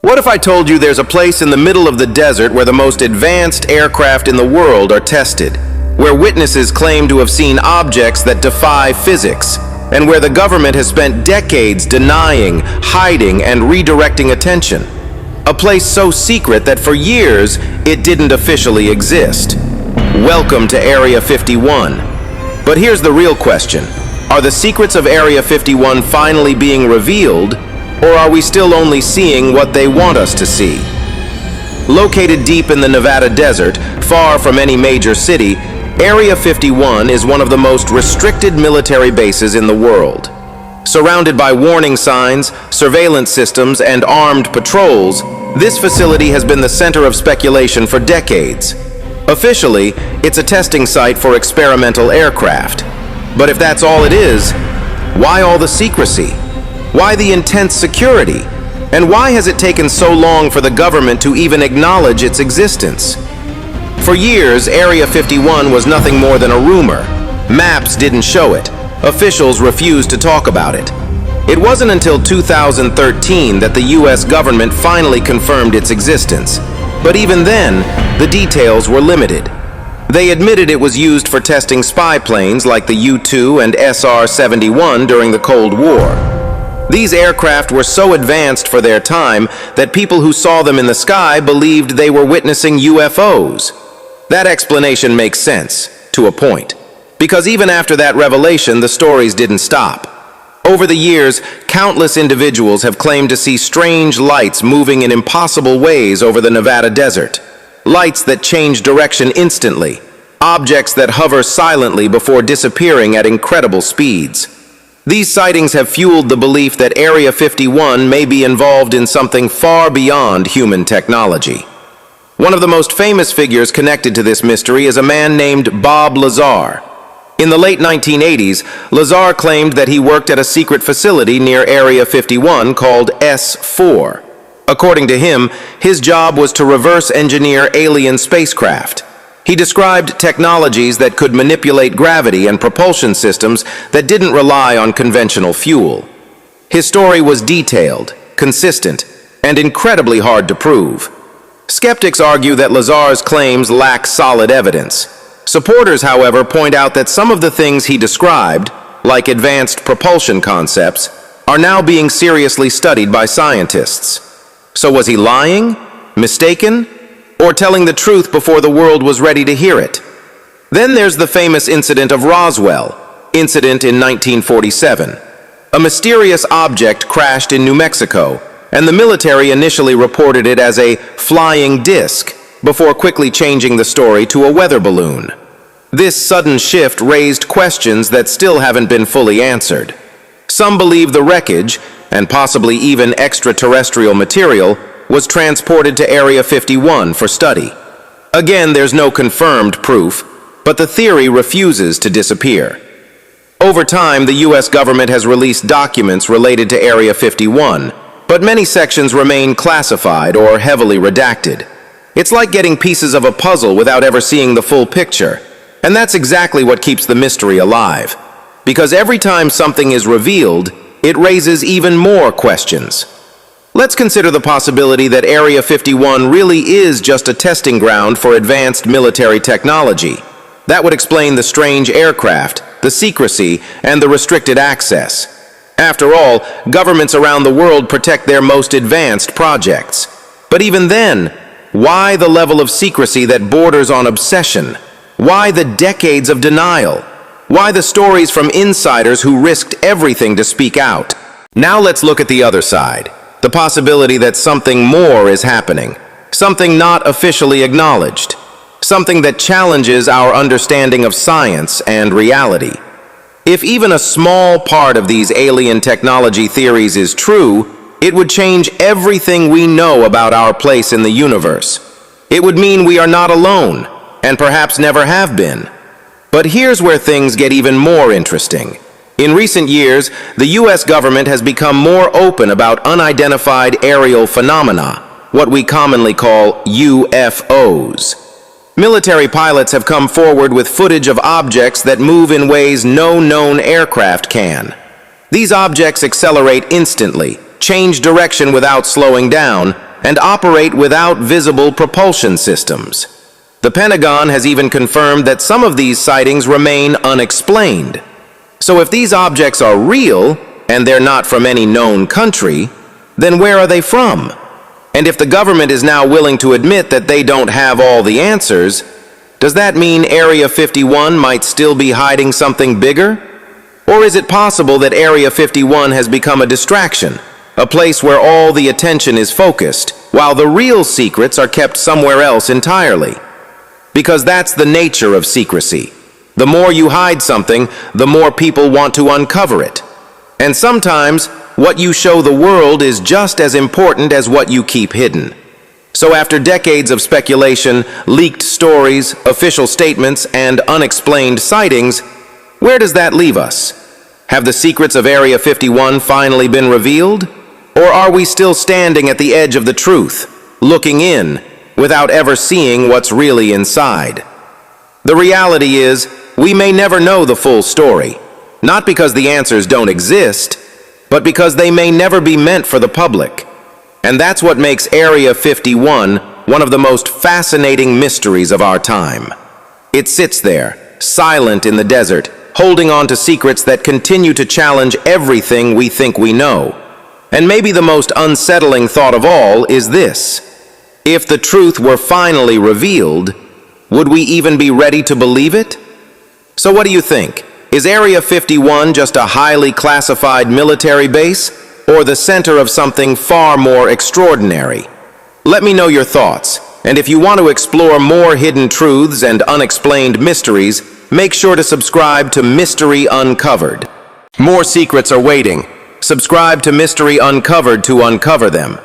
What if I told you there's a place in the middle of the desert where the most advanced aircraft in the world are tested, where witnesses claim to have seen objects that defy physics, and where the government has spent decades denying, hiding, and redirecting attention? A place so secret that for years it didn't officially exist. Welcome to Area 51. But here's the real question. Are the secrets of Area 51 finally being revealed, or are we still only seeing what they want us to see? Located deep in the Nevada desert, far from any major city, Area 51 is one of the most restricted military bases in the world. Surrounded by warning signs, surveillance systems, and armed patrols, this facility has been the center of speculation for decades. Officially, it's a testing site for experimental aircraft. But if that's all it is, why all the secrecy? Why the intense security? And why has it taken so long for the government to even acknowledge its existence? For years, Area 51 was nothing more than a rumor. Maps didn't show it. Officials refused to talk about it. It wasn't until 2013 that the US government finally confirmed its existence. But even then, the details were limited. They admitted it was used for testing spy planes like the U-2 and SR-71 during the Cold War. These aircraft were so advanced for their time that people who saw them in the sky believed they were witnessing UFOs. That explanation makes sense, to a point. Because even after that revelation, the stories didn't stop. Over the years, countless individuals have claimed to see strange lights moving in impossible ways over the Nevada desert. Lights that change direction instantly. Objects that hover silently before disappearing at incredible speeds. These sightings have fueled the belief that Area 51 may be involved in something far beyond human technology. One of the most famous figures connected to this mystery is a man named Bob Lazar. In the late 1980s, Lazar claimed that he worked at a secret facility near Area 51 called S4. According to him, his job was to reverse engineer alien spacecraft. He described technologies that could manipulate gravity and propulsion systems that didn't rely on conventional fuel. His story was detailed, consistent, and incredibly hard to prove. Skeptics argue that Lazar's claims lack solid evidence. Supporters, however, point out that some of the things he described, like advanced propulsion concepts, are now being seriously studied by scientists. So was he lying, mistaken, or telling the truth before the world was ready to hear it? Then there's the famous incident of Roswell, incident in 1947. A mysterious object crashed in New Mexico, and the military initially reported it as a flying disc, before quickly changing the story to a weather balloon. This sudden shift raised questions that still haven't been fully answered. Some believe the wreckage, and possibly even extraterrestrial material, was transported to Area 51 for study. Again, there's no confirmed proof, but the theory refuses to disappear. Over time, the US government has released documents related to Area 51, but many sections remain classified or heavily redacted. It's like getting pieces of a puzzle without ever seeing the full picture, and that's exactly what keeps the mystery alive. Because every time something is revealed, it raises even more questions. Let's consider the possibility that Area 51 really is just a testing ground for advanced military technology. That would explain the strange aircraft, the secrecy, and the restricted access. After all, governments around the world protect their most advanced projects. But even then, why the level of secrecy that borders on obsession? Why the decades of denial? Why the stories from insiders who risked everything to speak out? Now let's look at the other side. The possibility that something more is happening. Something not officially acknowledged. Something that challenges our understanding of science and reality. If even a small part of these alien technology theories is true, it would change everything we know about our place in the universe. It would mean we are not alone, and perhaps never have been. But here's where things get even more interesting. In recent years, the US government has become more open about unidentified aerial phenomena, what we commonly call UFOs. Military pilots have come forward with footage of objects that move in ways no known aircraft can. These objects accelerate instantly, change direction without slowing down, and operate without visible propulsion systems. The Pentagon has even confirmed that some of these sightings remain unexplained. So if these objects are real, and they're not from any known country, then where are they from? And if the government is now willing to admit that they don't have all the answers, does that mean Area 51 might still be hiding something bigger? Or is it possible that Area 51 has become a distraction, a place where all the attention is focused, while the real secrets are kept somewhere else entirely? Because that's the nature of secrecy. The more you hide something, the more people want to uncover it. And sometimes, what you show the world is just as important as what you keep hidden. So after decades of speculation, leaked stories, official statements, and unexplained sightings, where does that leave us? Have the secrets of Area 51 finally been revealed? Or are we still standing at the edge of the truth, looking in, without ever seeing what's really inside? The reality is, we may never know the full story, not because the answers don't exist, but because they may never be meant for the public. And that's what makes Area 51 one of the most fascinating mysteries of our time. It sits there, silent in the desert, holding on to secrets that continue to challenge everything we think we know. And maybe the most unsettling thought of all is this: if the truth were finally revealed, would we even be ready to believe it? So what do you think? Is Area 51 just a highly classified military base, or the center of something far more extraordinary? Let me know your thoughts, and if you want to explore more hidden truths and unexplained mysteries, make sure to subscribe to Mystery Uncovered. More secrets are waiting. Subscribe to Mystery Uncovered to uncover them.